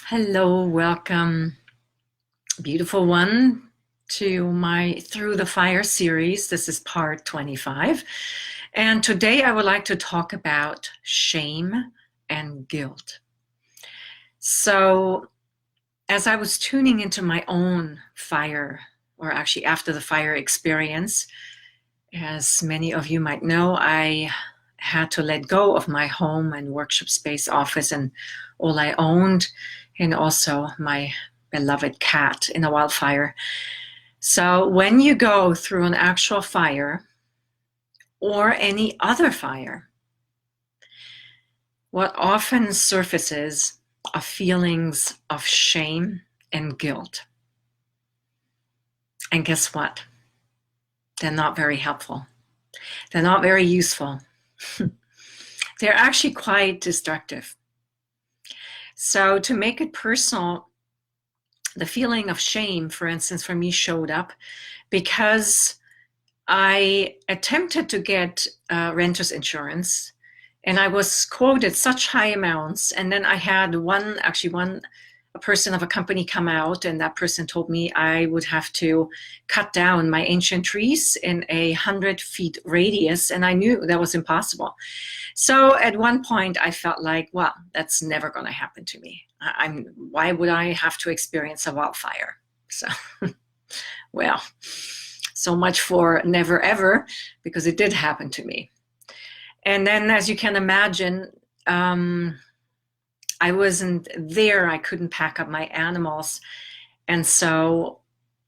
Hello, welcome, beautiful one, to my Through the Fire series. This is part 25. And today I would like to talk about shame and guilt. So, as I was tuning into my own fire, or actually after the fire experience, as many of you might know, I had to let go of my home and workshop space office and all I owned, and also my beloved cat in a wildfire. So when you go through an actual fire or any other fire, what often surfaces are feelings of shame and guilt. And guess what? They're not very helpful. They're not very useful. They're actually quite destructive. So to make it personal, the feeling of shame, for instance, for me showed up because I attempted to get renter's insurance and I was quoted such high amounts. And then I had a person of a company come out, and that person told me I would have to cut down my ancient trees in 100 feet radius. And I knew that was impossible. So at one point I felt like, well, that's never going to happen to me. Why would I have to experience a wildfire? So, well, so much for never ever, because it did happen to me. And then, as you can imagine, I wasn't there. I couldn't pack up my animals. And so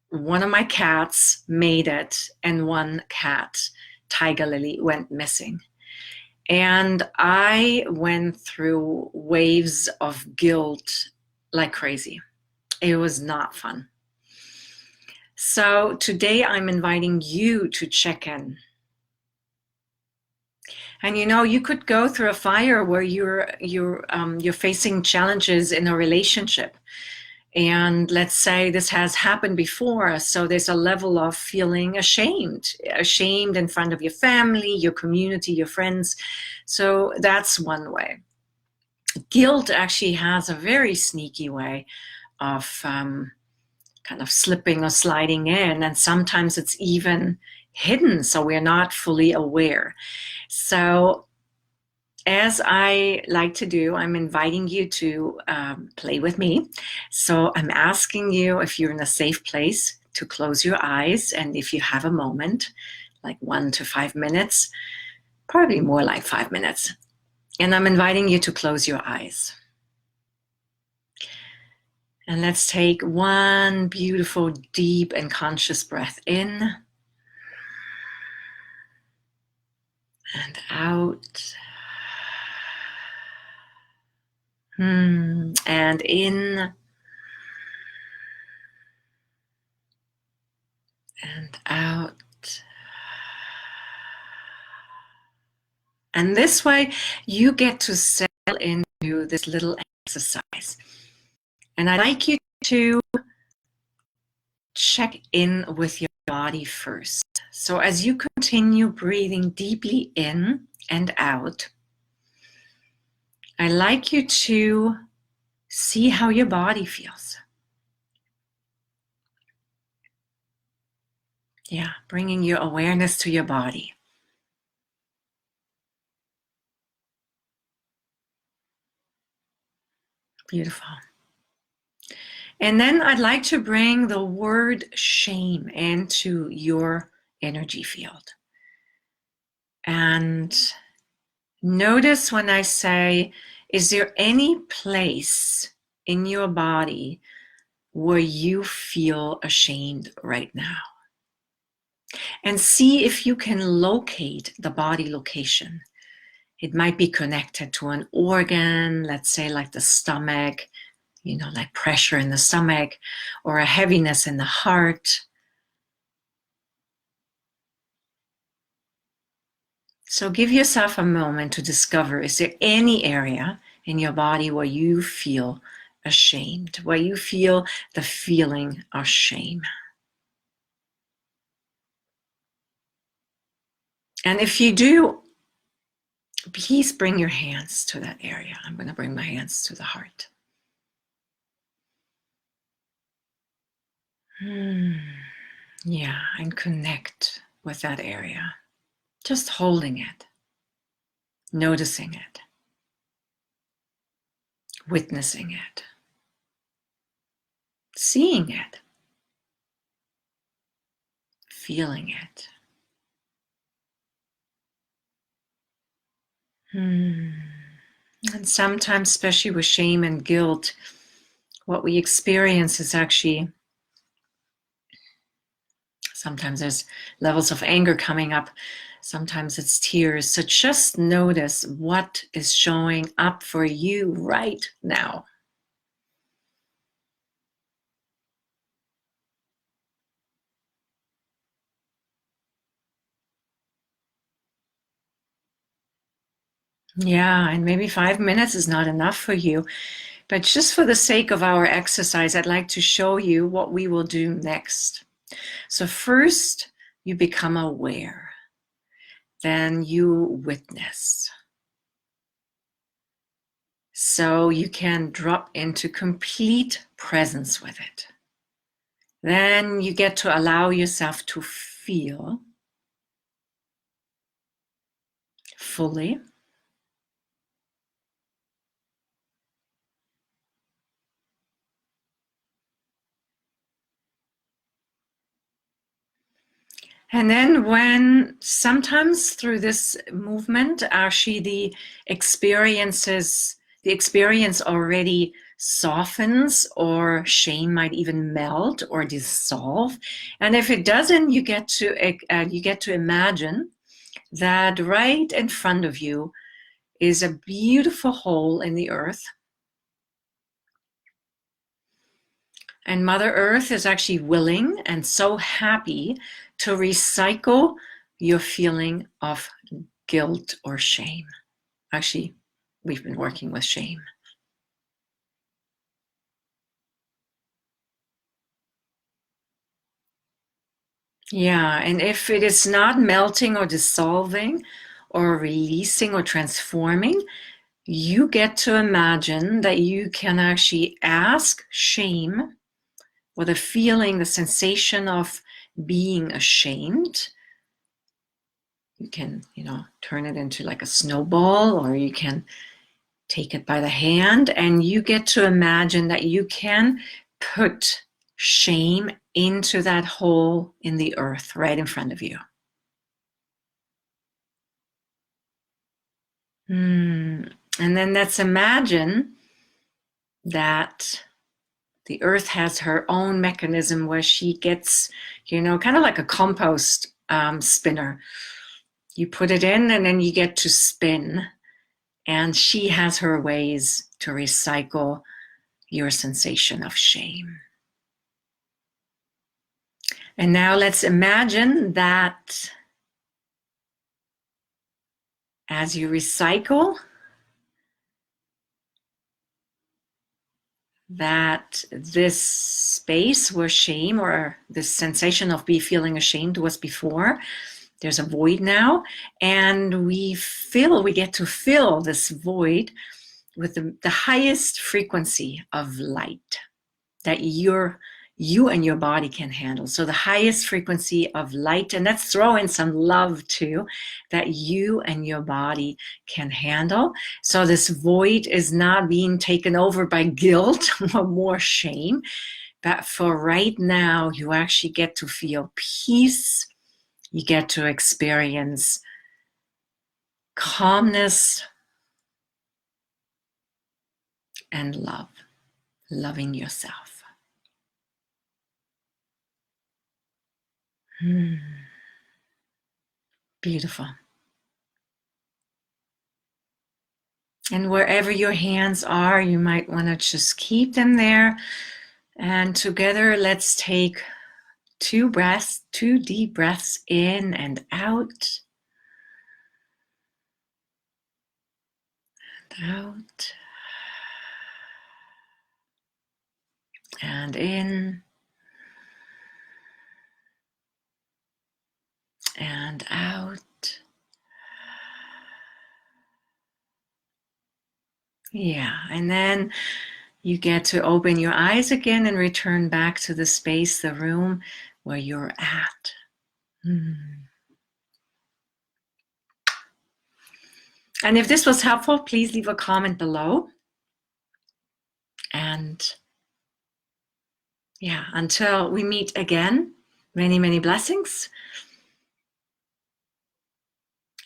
one of my cats made it, and one cat, Tiger Lily, went missing. And I went through waves of guilt like crazy. It was not fun. So today I'm inviting you to check in. And you could go through a fire where you're facing challenges in a relationship. And let's say this has happened before, so there's a level of feeling ashamed in front of your family, your community, your friends. So that's one way. Guilt actually has a very sneaky way of kind of slipping or sliding in, and sometimes it's even hidden, so we're not fully aware. So as I like to do, I'm inviting you to play with me. So I'm asking you, if you're in a safe place, to close your eyes. And if you have a moment, like 1 to 5 minutes, probably more like 5 minutes. And I'm inviting you to close your eyes. And let's take one beautiful, deep and conscious breath in and out. And in and out. And this way you get to settle into this little exercise. And I'd like you to check in with your body first. So as you continue breathing deeply in and out, I'd like you to see how your body feels. Yeah, bringing your awareness to your body. Beautiful. And then I'd like to bring the word shame into your energy field. And notice when I say, is there any place in your body where you feel ashamed right now? And see if you can locate the body location. It might be connected to an organ, let's say like the stomach, like pressure in the stomach, or a heaviness in the heart. So give yourself a moment to discover, is there any area in your body where you feel ashamed, where you feel the feeling of shame? And if you do, please bring your hands to that area. I'm going to bring my hands to the heart. Yeah, and connect with that area. Just holding it, noticing it, witnessing it, seeing it, feeling it. And sometimes, especially with shame and guilt, what we experience is actually, sometimes there's levels of anger coming up, sometimes it's tears. So just notice what is showing up for you right now. Yeah, and maybe 5 minutes is not enough for you, but just for the sake of our exercise, I'd like to show you what we will do next. So first, you become aware. Then you witness. So you can drop into complete presence with it. Then you get to allow yourself to feel fully. And then when sometimes through this movement, actually the experience already softens, or shame might even melt or dissolve. And if it doesn't, you get to imagine that right in front of you is a beautiful hole in the earth. And Mother Earth is actually willing and so happy to recycle your feeling of guilt or shame. Actually, we've been working with shame. Yeah, and if it is not melting or dissolving or releasing or transforming, you get to imagine that you can actually ask shame, or the feeling, the sensation of being ashamed. You can, turn it into like a snowball, or you can take it by the hand, and you get to imagine that you can put shame into that hole in the earth right in front of you. And then let's imagine that the earth has her own mechanism where she gets, kind of like a compost spinner. You put it in and then you get to spin, and she has her ways to recycle your sensation of shame. And now let's imagine that as you recycle, that this space where shame or this sensation of feeling ashamed was before, there's a void now, and we get to fill this void with the highest frequency of light that you and your body can handle. So the highest frequency of light, and let's throw in some love too, that you and your body can handle. So this void is not being taken over by guilt or more shame, but for right now, you actually get to feel peace. You get to experience calmness and love, loving yourself. Beautiful. And wherever your hands are, you might want to just keep them there. And together, let's take 2 deep breaths in and out. And out. And in. And out. Yeah, and then you get to open your eyes again and return back to the space, the room where you're at. And if this was helpful, please leave a comment below. And yeah, until we meet again, many, many blessings.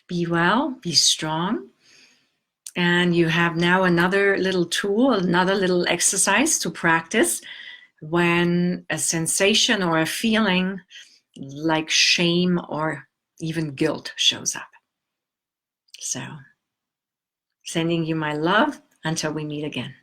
Be well, be strong. And you have now another little tool, another little exercise to practice when a sensation or a feeling like shame or even guilt shows up. So, sending you my love until we meet again.